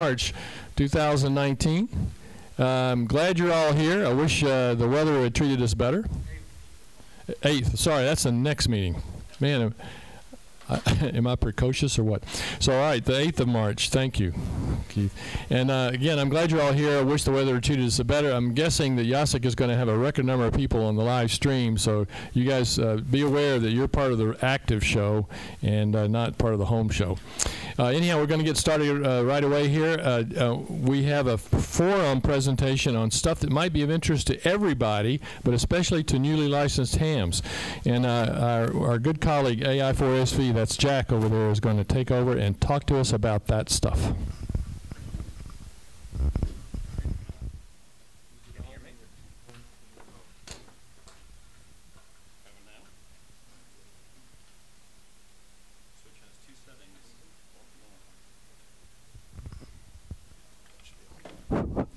March 2019. I'm glad you're all here. I wish the weather had treated us better. 8th. Sorry, that's the next meeting. Man, am I precocious or what? So, all right, the 8th of March. Thank you, Keith. And again, I'm glad you're all here. I wish the weather had treated us better. I'm guessing that Jacek is going to have a record number of people on the live stream, so you guys be aware that you're part of the active show and not part of the home show. Anyhow, we're going to get started right away here. We have a forum presentation on stuff that might be of interest to everybody, but especially to newly licensed hams. And our good colleague, AI4SV, that's Jack over there, is going to take over and talk to us about that stuff.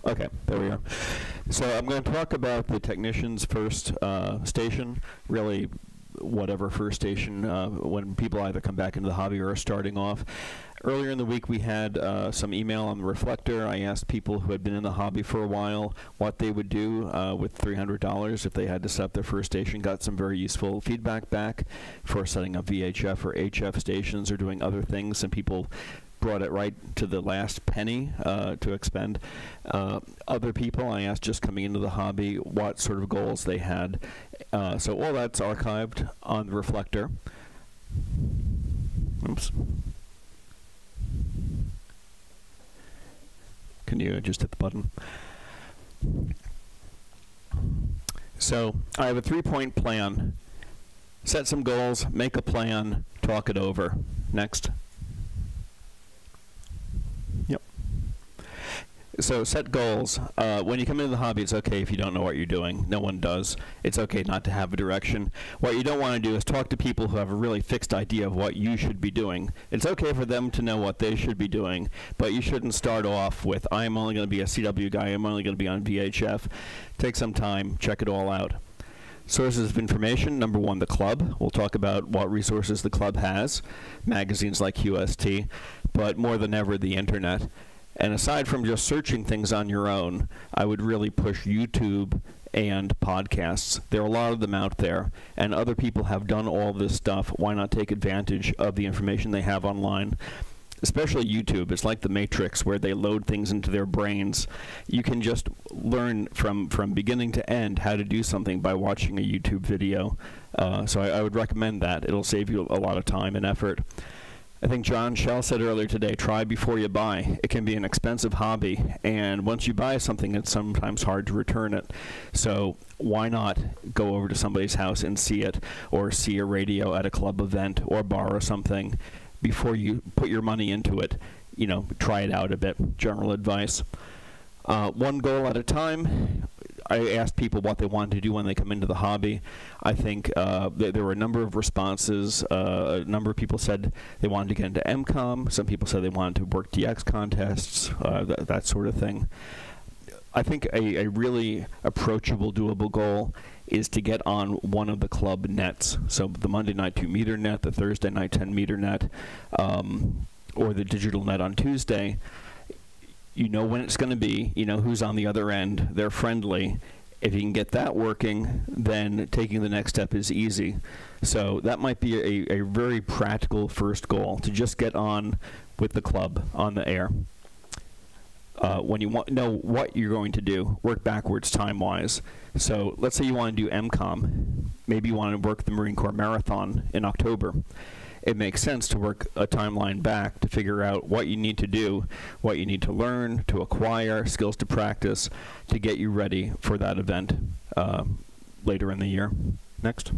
Okay, there we are. So I'm going to talk about the technician's first station, really whatever first station, when people either come back into the hobby or are starting off. Earlier in the week we had some email on the reflector. I asked people who had been in the hobby for a while what they would do with $300 if they had to set up their first station. Got some very useful feedback back for setting up VHF or HF stations or doing other things. Some people brought it right to the last penny to expend. Other people I asked just coming into the hobby what sort of goals they had. So all that's archived on the reflector. Oops. Can you just hit the button? So I have a 3-point plan. Set some goals, make a plan, talk it over. Next. Yep. So set goals. When you come into the hobby, it's okay if you don't know what you're doing. No one does. It's okay not to have a direction. What you don't want to do is talk to people who have a really fixed idea of what you should be doing. It's okay for them to know what they should be doing, but you shouldn't start off with, I'm only going to be a CW guy, I'm only going to be on VHF. Take some time, check it all out. Sources of information, number one, the club. We'll talk about what resources the club has, magazines like QST, but more than ever, the internet. And aside from just searching things on your own, I would really push YouTube and podcasts. There are a lot of them out there, and other people have done all this stuff. Why not take advantage of the information they have online? Especially YouTube. It's like the Matrix, where they load things into their brains. You can just learn from beginning to end how to do something by watching a YouTube video. So I would recommend that. It'll save you a lot of time and effort. I think John Schell said earlier today, try before you buy. It can be an expensive hobby, and once you buy something, it's sometimes hard to return it. So why not go over to somebody's house and see it, or see a radio at a club event, or borrow something before you put your money into it. You know, try it out a bit. General advice. One goal at a time. I asked people what they wanted to do when they come into the hobby. I think there were a number of responses. A number of people said they wanted to get into MCOM. Some people said they wanted to work DX contests, that sort of thing. I think a really approachable, doable goal is to get on one of the club nets. So the Monday night 2-meter net, the Thursday night 10-meter net, or the digital net on Tuesday. You know when it's going to be, you know who's on the other end, they're friendly. If you can get that working, then taking the next step is easy. So that might be a very practical first goal, to just get on with the club on the air. When you know what you're going to do, work backwards time-wise. So let's say you want to do MCOM. Maybe you want to work the Marine Corps Marathon in October. It makes sense to work a timeline back to figure out what you need to do, what you need to learn, to acquire, skills to practice, to get you ready for that event later in the year. Next.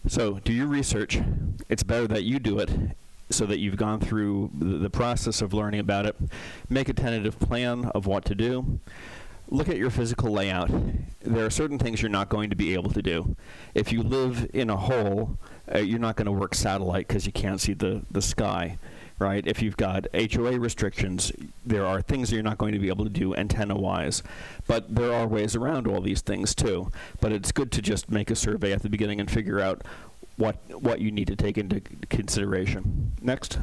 So do your research. It's better that you do it so that you've gone through the process of learning about it. Make a tentative plan of what to do. Look at your physical layout. There are certain things you're not going to be able to do. If you live in a hole, you're not going to work satellite because you can't see the sky, right? If you've got HOA restrictions, there are things that you're not going to be able to do antenna-wise. But there are ways around all these things too. But it's good to just make a survey at the beginning and figure out what you need to take into consideration. Next.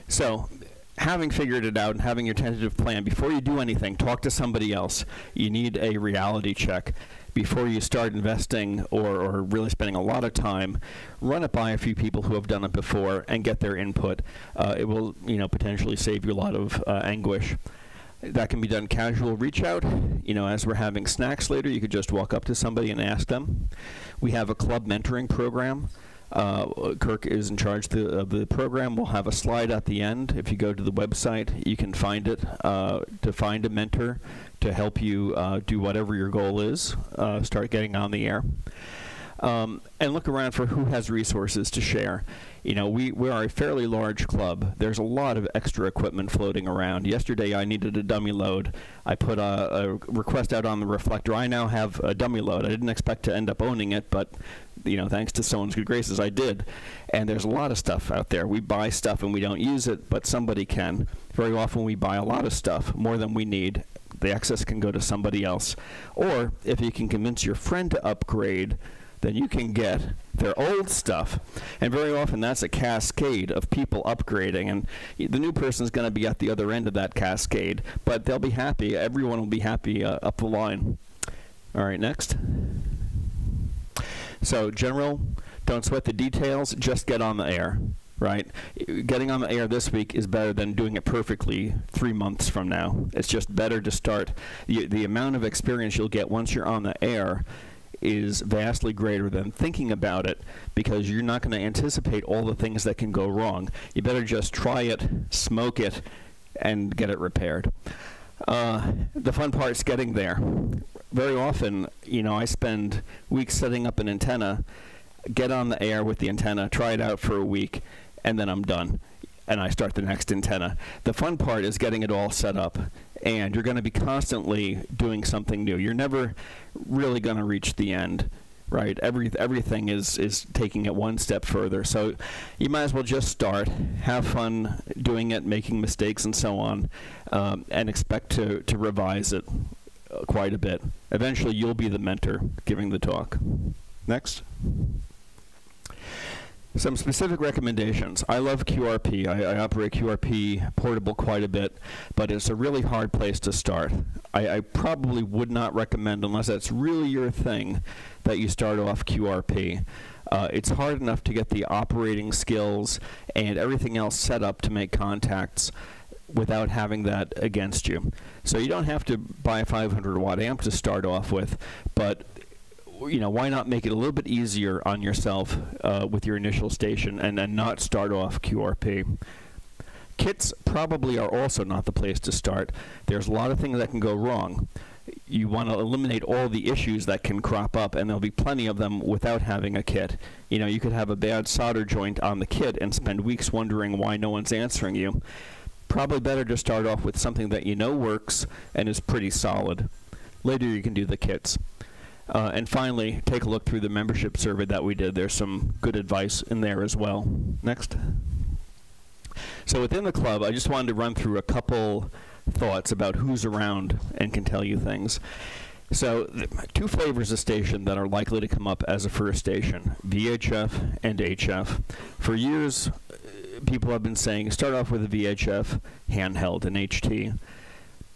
So having figured it out and having your tentative plan, before you do anything, talk to somebody else. You need a reality check. Before you start investing or really spending a lot of time, run it by a few people who have done it before and get their input. It will, potentially save you a lot of anguish. That can be done casual reach out. As we're having snacks later, you could just walk up to somebody and ask them. We have a club mentoring program. Kirk is in charge of the program. We'll have a slide at the end. If you go to the website, you can find it to find a mentor to help you do whatever your goal is, start getting on the air. And look around for who has resources to share. We are a fairly large club. There's a lot of extra equipment floating around. Yesterday I needed a dummy load. I put a request out on the reflector. I now have a dummy load. I didn't expect to end up owning it, but thanks to someone's good graces, I did. And there's a lot of stuff out there. We buy stuff and we don't use it, but somebody can. Very often we buy a lot of stuff, more than we need. The excess can go to somebody else. Or if you can convince your friend to upgrade, then you can get their old stuff. And very often that's a cascade of people upgrading, and the new person's going to be at the other end of that cascade, but they'll be happy. Everyone will be happy up the line. All right, next. So general, don't sweat the details, just get on the air, right? Getting on the air this week is better than doing it perfectly 3 months from now. It's just better to start. The amount of experience you'll get once you're on the air is vastly greater than thinking about it, because you're not going to anticipate all the things that can go wrong. You better just try it, smoke it, and get it repaired. The fun part's getting there. Very often, I spend weeks setting up an antenna, get on the air with the antenna, try it out for a week, and then I'm done. And I start the next antenna. The fun part is getting it all set up, and you're going to be constantly doing something new. You're never really going to reach the end, right? Everything is taking it one step further. So you might as well just start, have fun doing it, making mistakes and so on, and expect to revise it quite a bit. Eventually you'll be the mentor giving the talk. Next. Some specific recommendations. I love QRP. I operate QRP portable quite a bit, but it's a really hard place to start. I probably would not recommend, unless that's really your thing, that you start off QRP. It's hard enough to get the operating skills and everything else set up to make contacts without having that against you. So you don't have to buy a 500 watt amp to start off with, but why not make it a little bit easier on yourself with your initial station and not start off QRP. Kits probably are also not the place to start. There's a lot of things that can go wrong. You want to eliminate all the issues that can crop up, and there'll be plenty of them without having a kit. You could have a bad solder joint on the kit and spend weeks wondering why no one's answering you. Probably better to start off with something that works and is pretty solid. Later you can do the kits. And finally, take a look through the membership survey that we did. There's some good advice in there as well. Next. So within the club, I just wanted to run through a couple thoughts about who's around and can tell you things. So two flavors of station that are likely to come up as a first station, VHF and HF. For years, people have been saying, start off with a VHF, handheld, and HT.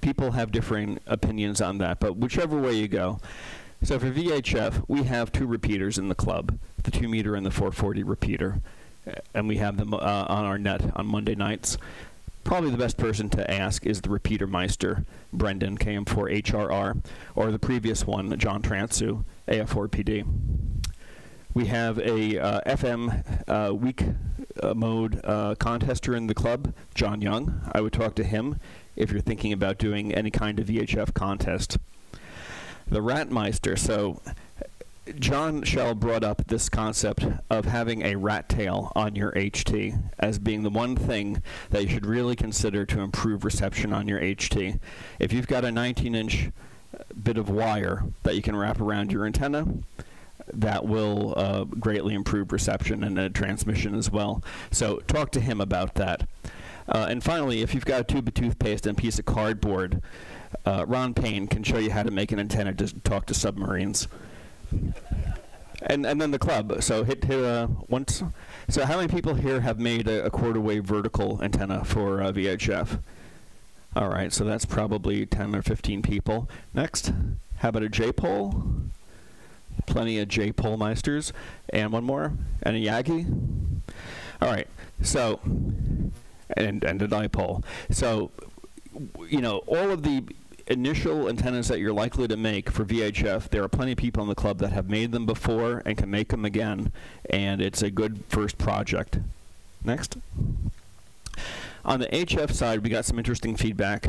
People have differing opinions on that, but whichever way you go. So for VHF, we have two repeaters in the club, the 2 meter and the 440 repeater, and we have them on our net on Monday nights. Probably the best person to ask is the repeater meister, Brendan, KM4HRR, or the previous one, John Transu, AF4PD. We have a FM weak mode contester in the club, John Young. I would talk to him if you're thinking about doing any kind of VHF contest. The Ratmeister. So John Shell brought up this concept of having a rat tail on your HT as being the one thing that you should really consider to improve reception on your HT. If you've got a 19-inch bit of wire that you can wrap around your antenna, that will greatly improve reception and transmission as well. So talk to him about that. And finally, if you've got a tube of toothpaste and a piece of cardboard, Ron Payne can show you how to make an antenna to talk to submarines. And then the club. So hit once. So how many people here have made a quarter wave vertical antenna for VHF? All right, so that's probably 10 or 15 people. Next, how about a J-pole? Plenty of J-pole meisters. And one more, and a Yagi. All right, so, and a dipole. So, you know, all of the initial antennas that you're likely to make for VHF, there are plenty of people in the club that have made them before and can make them again, and it's a good first project. Next. On the HF side, we got some interesting feedback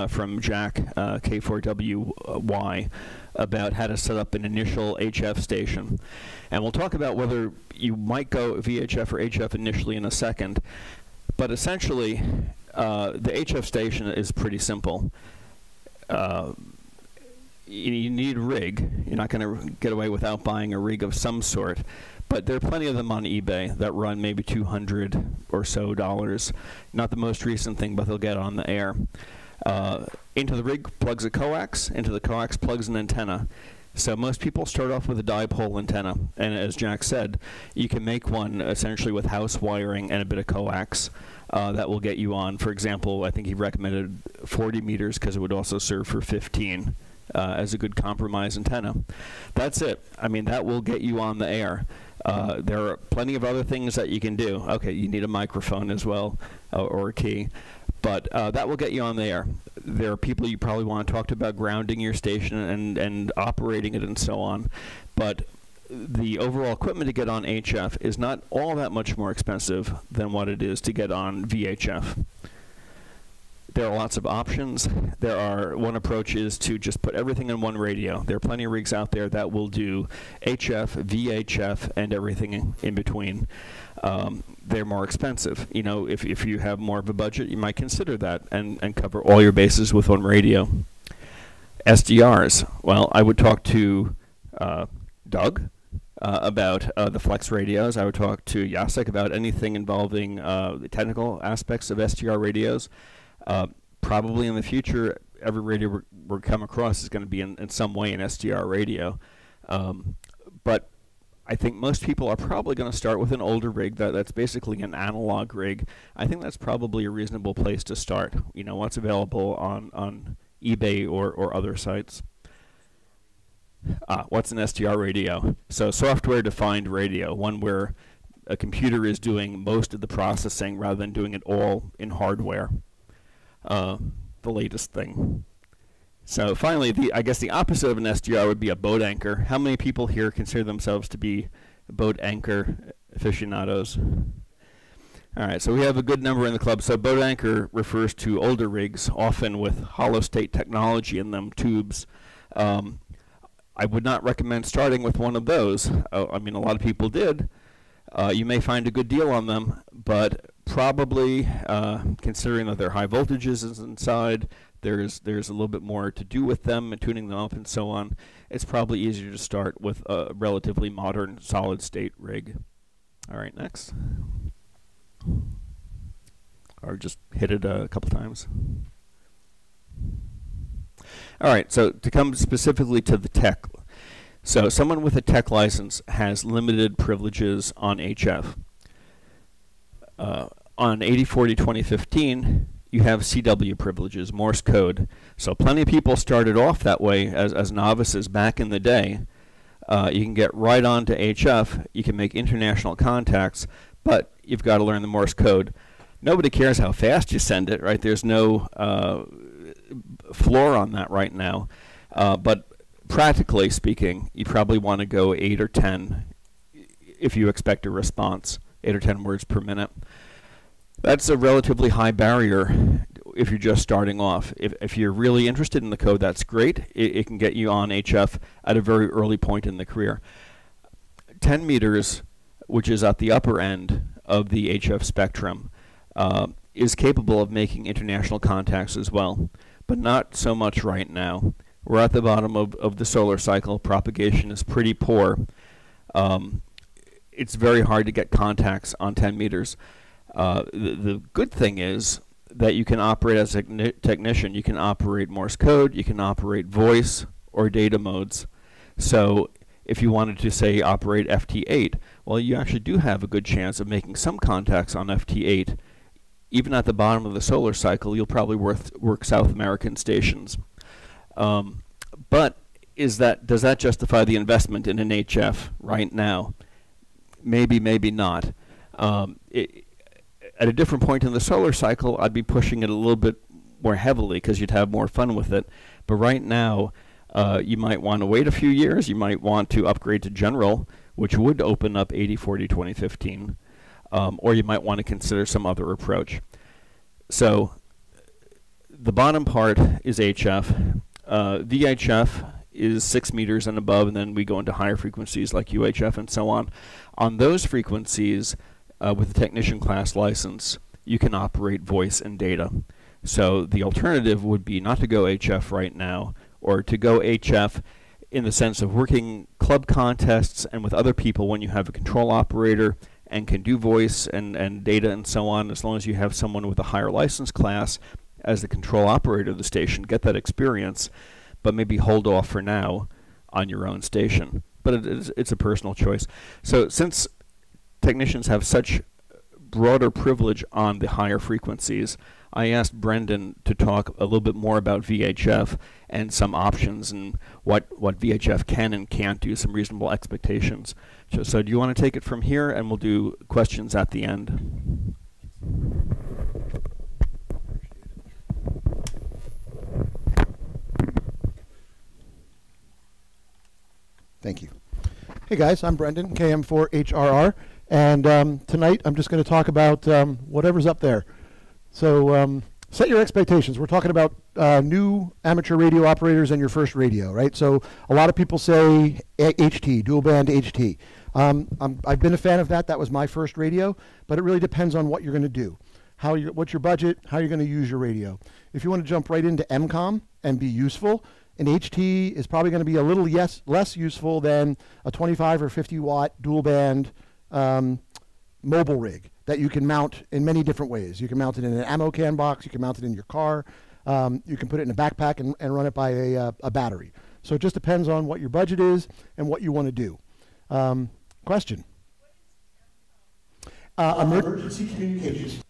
from Jack, K4WY, about how to set up an initial HF station. And we'll talk about whether you might go VHF or HF initially in a second. But essentially, the HF station is pretty simple. You need a rig. You're not going to get away without buying a rig of some sort. But there are plenty of them on eBay that run maybe $200 or so. Not the most recent thing, but they'll get on the air. Into the rig plugs a coax. Into the coax plugs an antenna. So most people start off with a dipole antenna. And as Jack said, you can make one essentially with house wiring and a bit of coax. That will get you on. For example, I think he recommended 40 meters because it would also serve for 15 as a good compromise antenna. That's it. I mean, that will get you on the air. There are plenty of other things that you can do. Okay, you need a microphone as well, or a key. But that will get you on the air. There are people you probably want to talk to about grounding your station and operating it and so on. But the overall equipment to get on HF is not all that much more expensive than what it is to get on VHF. There are lots of options. One approach is to just put everything in one radio. There are plenty of rigs out there that will do HF, VHF, and everything in between. They're more expensive. You know, if you have more of a budget, you might consider that and cover all your bases with one radio. SDRs. Well, I would talk to Doug about the Flex radios. I would talk to Jacek about anything involving the technical aspects of SDR radios. Probably in the future, every radio we come across is going to be in some way an SDR radio. But I think most people are probably going to start with an older rig that's basically an analog rig. I think that's probably a reasonable place to start. You know, what's available on eBay or other sites. What's an SDR radio? So software-defined radio, one where a computer is doing most of the processing rather than doing it all in hardware. The latest thing. So finally, I guess the opposite of an SDR would be a boat anchor. How many people here consider themselves to be boat anchor aficionados? All right, so we have a good number in the club. So boat anchor refers to older rigs, often with hollow state technology in them, tubes. I would not recommend starting with one of those. I mean, a lot of people did. You may find a good deal on them, but probably, considering that they're high voltages inside, there's a little bit more to do with them and tuning them up and so on. It's probably easier to start with a relatively modern solid-state rig. All right, next. Or just hit it a couple times. All right, so to come specifically to the tech. So someone with a tech license has limited privileges on HF. On 8040 2015, you have CW privileges, Morse code. So plenty of people started off that way as novices back in the day. You can get right on to HF. You can make international contacts, but you've got to learn the Morse code. Nobody cares how fast you send it, right? There's no floor on that right now. But practically speaking, you probably want to go 8 or 10 if you expect a response, 8 or 10 words per minute. That's a relatively high barrier if you're just starting off. If you're really interested in the code, that's great. It can get you on HF at a very early point in the career. 10 meters, which is at the upper end of the HF spectrum, is capable of making international contacts as well, but not so much right now. We're at the bottom of the solar cycle. Propagation is pretty poor. It's very hard to get contacts on 10 meters. The good thing is that you can operate as a technician. You can operate Morse code, you can operate voice or data modes. So if you wanted to, say, operate FT8, well, you actually do have a good chance of making some contacts on FT8. Even at the bottom of the solar cycle, you'll probably work South American stations. But does that justify the investment in an HF right now? Maybe, maybe not. At a different point in the solar cycle, I'd be pushing it a little bit more heavily because you'd have more fun with it. But right now, you might want to wait a few years. You might want to upgrade to general, which would open up 80/40/2015. Or you might want to consider some other approach. So the bottom part is HF. VHF is 6 meters and above, and then we go into higher frequencies like UHF and so on. On those frequencies, with the technician class license, you can operate voice and data. So the alternative would be not to go HF right now, or to go HF in the sense of working club contests and with other people when you have a control operator and can do voice and data and so on, as long as you have someone with a higher license class as the control operator of the station. Get that experience, but maybe hold off for now on your own station. But it's a personal choice. So since technicians have such broader privilege on the higher frequencies, I asked Brendan to talk a little bit more about VHF and some options and what VHF can and can't do, some reasonable expectations. So do you want to take it from here, and we'll do questions at the end? Thank you. Hey guys, I'm Brendan, KM4HRR, and tonight I'm just going to talk about whatever's up there. So set your expectations. We're talking about new amateur radio operators and your first radio, right? So a lot of people say HT, dual band HT. I've been a fan of that. That was my first radio, but it really depends on what you're going to do. What's your budget, how you're going to use your radio. If you want to jump right into MCOM and be useful, an HT is probably going to be a little less useful than a 25 or 50 watt dual band mobile rig that you can mount in many different ways. You can mount it in an ammo can box, you can mount it in your car, you can put it in a backpack and run it by a battery. So it just depends on what your budget is and what you want to do. Question? Emergency communications.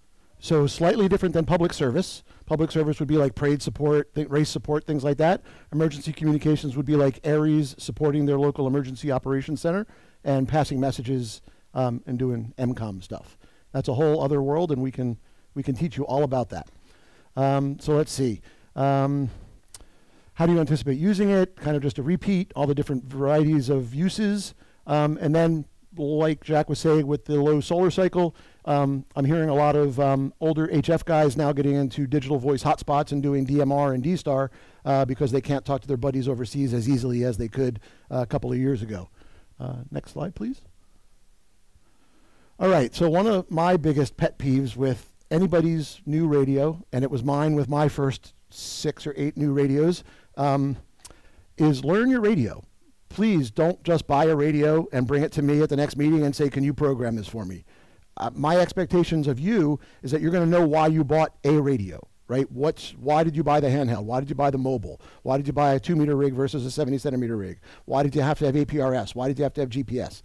So slightly different than public service. Public service would be like parade support, race support, things like that. Emergency communications would be like ARES supporting their local emergency operations center and passing messages and doing MCOM stuff. That's a whole other world, and we can teach you all about that. So let's see. How do you anticipate using it? Kind of just a repeat, all the different varieties of uses. And then, like Jack was saying, with the low solar cycle, I'm hearing a lot of older HF guys now getting into digital voice hotspots and doing DMR and D-Star because they can't talk to their buddies overseas as easily as they could a couple of years ago. Next slide, please. All right, so one of my biggest pet peeves with anybody's new radio, and it was mine with my first 6 or 8 new radios, is learn your radio. Please don't just buy a radio and bring it to me at the next meeting and say, can you program this for me? My expectations of you is that you're going to know why you bought a radio, right? Why did you buy the handheld? Why did you buy the mobile? Why did you buy a 2-meter rig versus a 70-centimeter rig? Why did you have to have APRS? Why did you have to have GPS?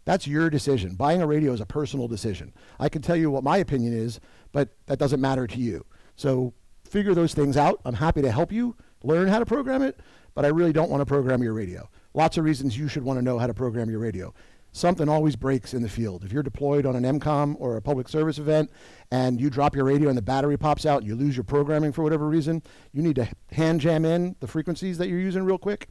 That's your decision. Buying a radio is a personal decision. I can tell you what my opinion is, but that doesn't matter to you. So figure those things out. I'm happy to help you learn how to program it, but I really don't want to program your radio. Lots of reasons you should want to know how to program your radio. Something always breaks in the field. If you're deployed on an MCOM or a public service event and you drop your radio and the battery pops out and you lose your programming for whatever reason, you need to hand jam in the frequencies that you're using real quick.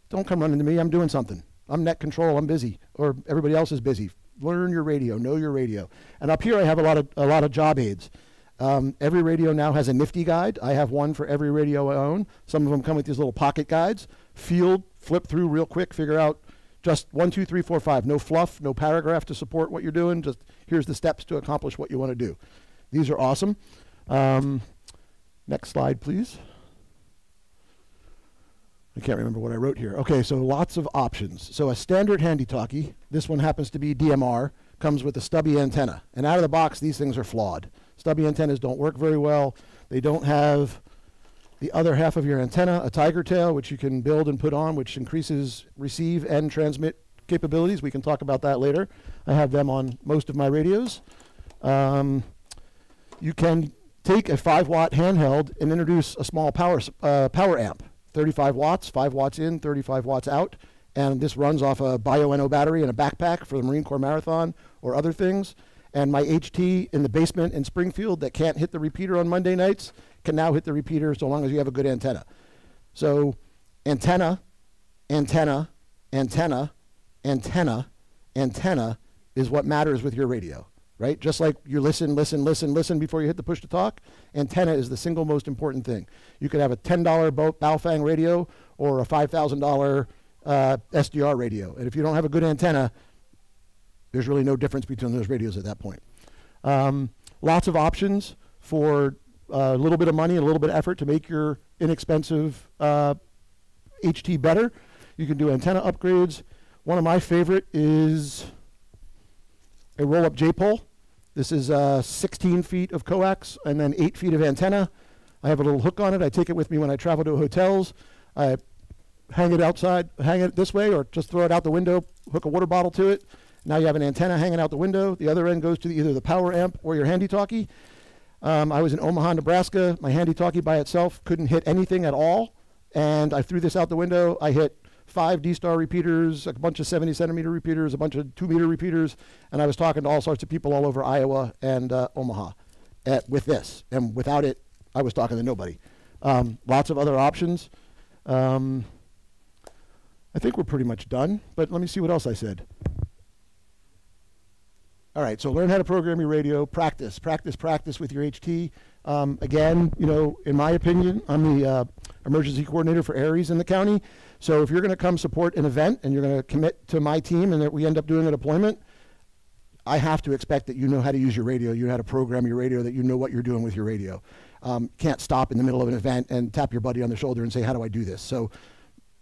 Don't come running to me. I'm doing something. I'm net control. I'm busy, or everybody else is busy. Learn your radio. Know your radio. And up here, I have a lot of job aids. Every radio now has a nifty guide. I have one for every radio I own. Some of them come with these little pocket guides. Flip through real quick. Figure out just 1, 2, 3, 4, 5. No fluff. No paragraph to support what you're doing. Just here's the steps to accomplish what you want to do. These are awesome. Next slide, please. I can't remember what I wrote here. Okay, so lots of options. So a standard handy-talkie, this one happens to be DMR, comes with a stubby antenna. And out of the box, these things are flawed. Stubby antennas don't work very well. They don't have The other half of your antenna, a tiger tail, which you can build and put on, which increases receive and transmit capabilities. We can talk about that later. I have them on most of my radios. You can take a 5-watt handheld and introduce a small power amp, 35 watts, 5 watts in, 35 watts out. And this runs off a Bio-NO battery in a backpack for the Marine Corps Marathon or other things. And my HT in the basement in Springfield that can't hit the repeater on Monday nights can now hit the repeater so long as you have a good antenna. So antenna, antenna, antenna, antenna, antenna is what matters with your radio, right? Just like you listen before you hit the push to talk, antenna is the single most important thing. You could have a $10 Baofeng radio or a $5,000 SDR radio. And if you don't have a good antenna, there's really no difference between those radios at that point. Lots of options for a little bit of money and a little bit of effort to make your inexpensive HT better. You can do antenna upgrades. One of my favorite is a roll-up J-pole. This is 16 feet of coax and then 8 feet of antenna. I have a little hook on it. I take it with me when I travel to hotels. I hang it outside, hang it this way, or just throw it out the window, hook a water bottle to it. Now you have an antenna hanging out the window. The other end goes to either the power amp or your handy-talkie. I was in Omaha, Nebraska. My handy-talkie by itself couldn't hit anything at all. And I threw this out the window. I hit 5 D-Star repeaters, a bunch of 70-centimeter repeaters, a bunch of 2-meter repeaters. And I was talking to all sorts of people all over Iowa and Omaha with this. And without it, I was talking to nobody. Lots of other options. I think we're pretty much done. But let me see what else I said. All right, so learn how to program your radio, practice with your HT. Again, you know, in my opinion, I'm the emergency coordinator for ARES in the county. So if you're going to come support an event and you're going to commit to my team and that we end up doing a deployment, I have to expect that you know how to use your radio, you know how to program your radio, that you know what you're doing with your radio. Can't stop in the middle of an event and tap your buddy on the shoulder and say, how do I do this? So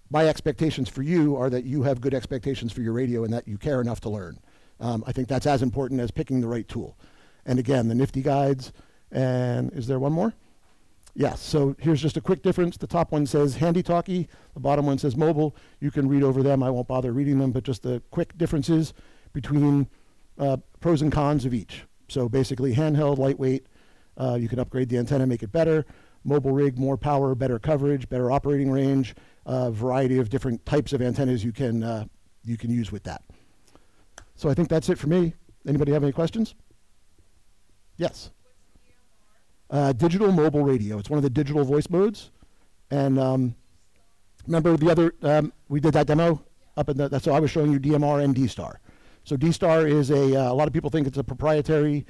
my expectations for you are that you have good expectations for your radio and that you care enough to learn. I think that's as important as picking the right tool. And again, the nifty guides. And is there one more? Yes. So here's just a quick difference. The top one says handy-talkie. The bottom one says mobile. You can read over them. I won't bother reading them, but just the quick differences between pros and cons of each. So basically handheld, lightweight. You can upgrade the antenna, make it better. Mobile rig, more power, better coverage, better operating range. Variety of different types of antennas you can use with that. So I think that's it for me. Anybody have any questions? Yes. Digital mobile radio. It's one of the digital voice modes. And remember the other, we did that demo up in the, so I was showing you DMR and D-Star. So D-Star is a lot of people think it's a proprietary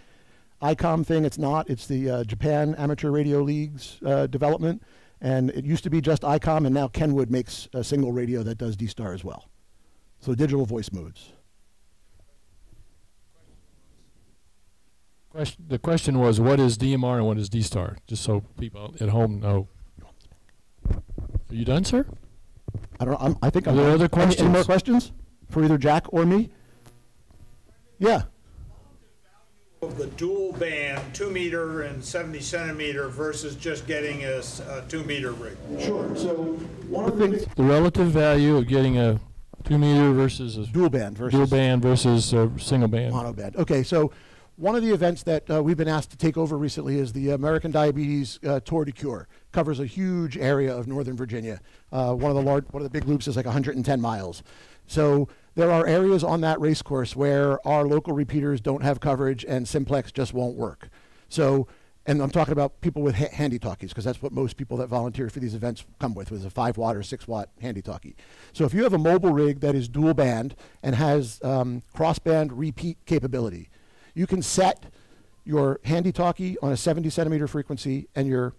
ICOM thing. It's not. It's the Japan Amateur Radio League's development. And it used to be just ICOM, and now Kenwood makes a single radio that does D-Star as well. So digital voice modes. The question was, what is DMR and what is D-Star? Just so people at home know. Are you done, sir? I don't know. I think Are there other questions? Any more questions for either Jack or me? Yeah. Of the dual band 2-meter and 70-centimeter versus just getting a 2-meter rig. Sure. So one of the things, The relative value of getting a 2-meter versus a dual band versus a single band. mono band. Okay. So one of the events that we've been asked to take over recently is the American Diabetes Tour de Cure. Covers a huge area of Northern Virginia. One of the big loops is like 110 miles. So there are areas on that race course where our local repeaters don't have coverage and simplex just won't work. So, and I'm talking about people with handy-talkies, because that's what most people that volunteer for these events come with a 5-watt or 6-watt handy-talkie. So if you have a mobile rig that is dual band and has cross-band repeat capability, you can set your handy-talkie on a 70-centimeter frequency and your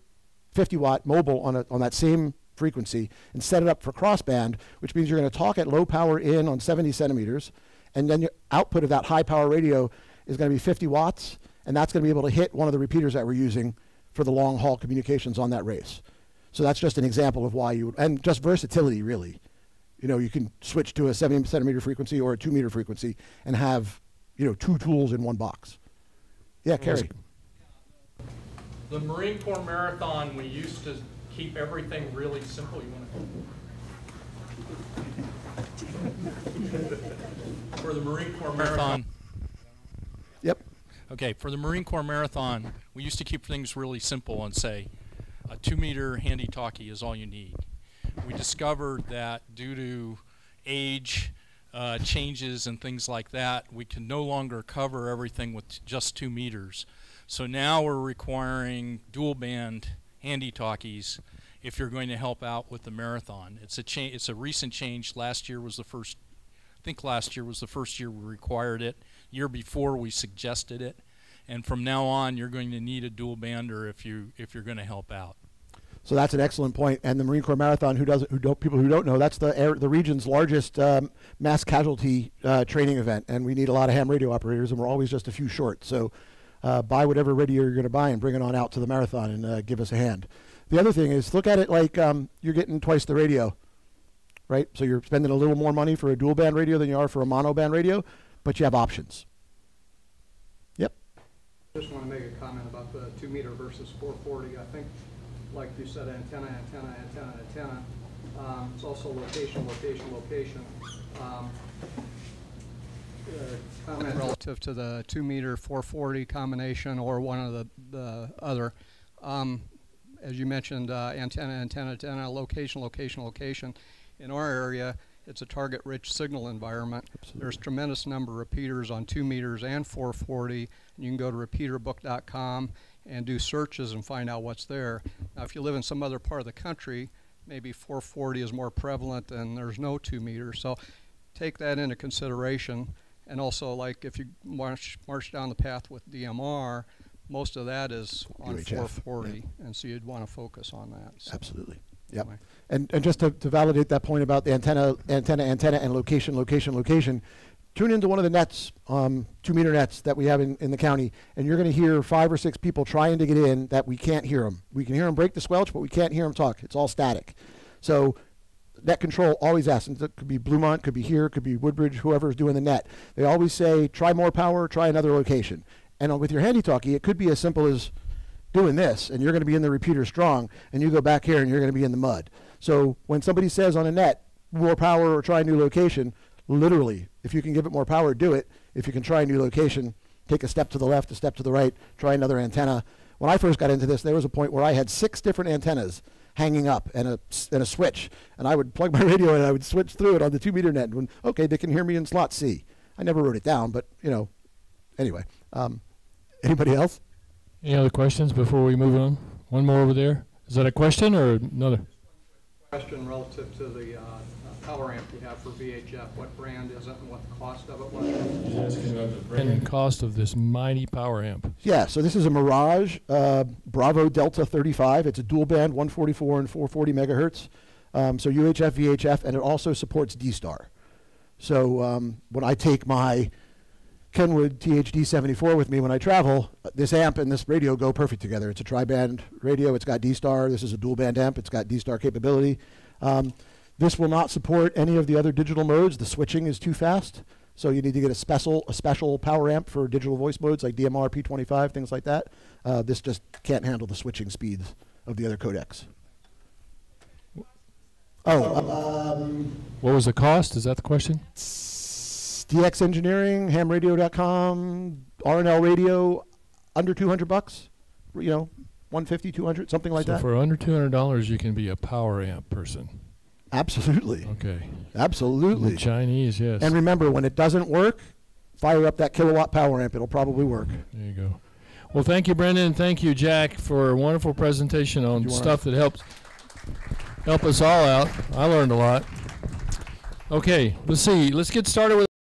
50-watt mobile on that same frequency and set it up for crossband, which means you're going to talk at low power in on 70 centimeters, and then your output of that high-power radio is going to be 50 watts, and that's going to be able to hit one of the repeaters that we're using for the long-haul communications on that race. So that's just an example of why you would, and just versatility, really. You know, you can switch to a 70-centimeter frequency or a 2-meter frequency and have, you know, 2 tools in one box. Yeah, Kerry. The Marine Corps Marathon, we used to keep everything really simple. You want to for the Marine Corps Marathon. Yep. Okay, for the Marine Corps Marathon, we used to keep things really simple and say a 2-meter handy-talkie is all you need. We discovered that due to age changes and things like that, we can no longer cover everything with just 2 meters. So now we're requiring dual-band handy-talkies if you're going to help out with the marathon. It's a recent change. Last year was the first. I think last year was the first year we required it. Year before we suggested it, and from now on you're going to need a dual bander if you're going to help out. So that's an excellent point. And the Marine Corps Marathon, people who don't know, that's the region's largest mass casualty training event, and we need a lot of ham radio operators, and we're always just a few short. So buy whatever radio you're going to buy and bring it on out to the marathon and give us a hand. The other thing is, look at it like you're getting twice the radio, right? So you're spending a little more money for a dual band radio than you are for a mono band radio, but you have options. Yep. Just want to make a comment about the 2 meter versus 440. I think, like you said, antenna. It's also location. Comment relative to the 2 meter 440 combination or one of the other. As you mentioned, antenna, location. In our area, it's a target-rich signal environment. Absolutely. There's a tremendous number of repeaters on 2 meters and 440. And you can go to repeaterbook.com and do searches and find out what's there. Now, if you live in some other part of the country, maybe 440 is more prevalent and there's no 2 meters. So take that into consideration. And also, like if you march down the path with DMR, most of that is on UHF, 440, yeah. And so you'd want to focus on that. So. Absolutely. Yep. Anyway. And just to validate that point about the antenna, and location, tune into one of the nets, 2 meter nets that we have in the county, and you're going to hear 5 or 6 people trying to get in that we can't hear them. We can hear them break the squelch, but we can't hear them talk. It's all static. So net control always asks, and it could be Bluemont, could be here, could be Woodbridge, whoever's doing the net. They always say, try more power, try another location. And with your handy-talkie, it could be as simple as doing this, and you're going to be in the repeater strong, and you go back here and you're going to be in the mud. So when somebody says on a net, more power or try a new location, literally, if you can give it more power, do it. If you can try a new location, take a step to the left, a step to the right, try another antenna. When I first got into this, there was a point where I had 6 different antennas hanging up and a switch, and I would plug my radio in and I would switch through it on the 2 meter net. And okay, they can hear me in slot C. I never wrote it down, but anyway. Anybody else? Any other questions before we move on? One more over there. Is that a question or another? Question relative to the power amp you have for VHF. What brand is it and what the cost of it was? He's asking about the brand and cost of this mighty power amp. Yeah, so this is a Mirage Bravo Delta 35. It's a dual band, 144 and 440 megahertz. So UHF, VHF, and it also supports D-Star. So when I take my Kenwood THD74 with me when I travel, this amp and this radio go perfect together. It's a tri-band radio. It's got D-Star. This is a dual band amp. It's got D-Star capability. This will not support any of the other digital modes. The switching is too fast, so you need to get a special power amp for digital voice modes like DMR, P25, things like that. This just can't handle the switching speeds of the other codecs. What was the cost? Is that the question? DX Engineering, hamradio.com, RNL Radio, under $200, 150, 200, something like that. So for under $200, you can be a power amp person. Absolutely. Okay. Absolutely. The Chinese, yes. And remember, when it doesn't work, fire up that kilowatt power amp. It'll probably work. There you go. Well, thank you, Brendan. Thank you, Jack, for a wonderful presentation on stuff that help us all out. I learned a lot. Okay, let's see. Let's get started with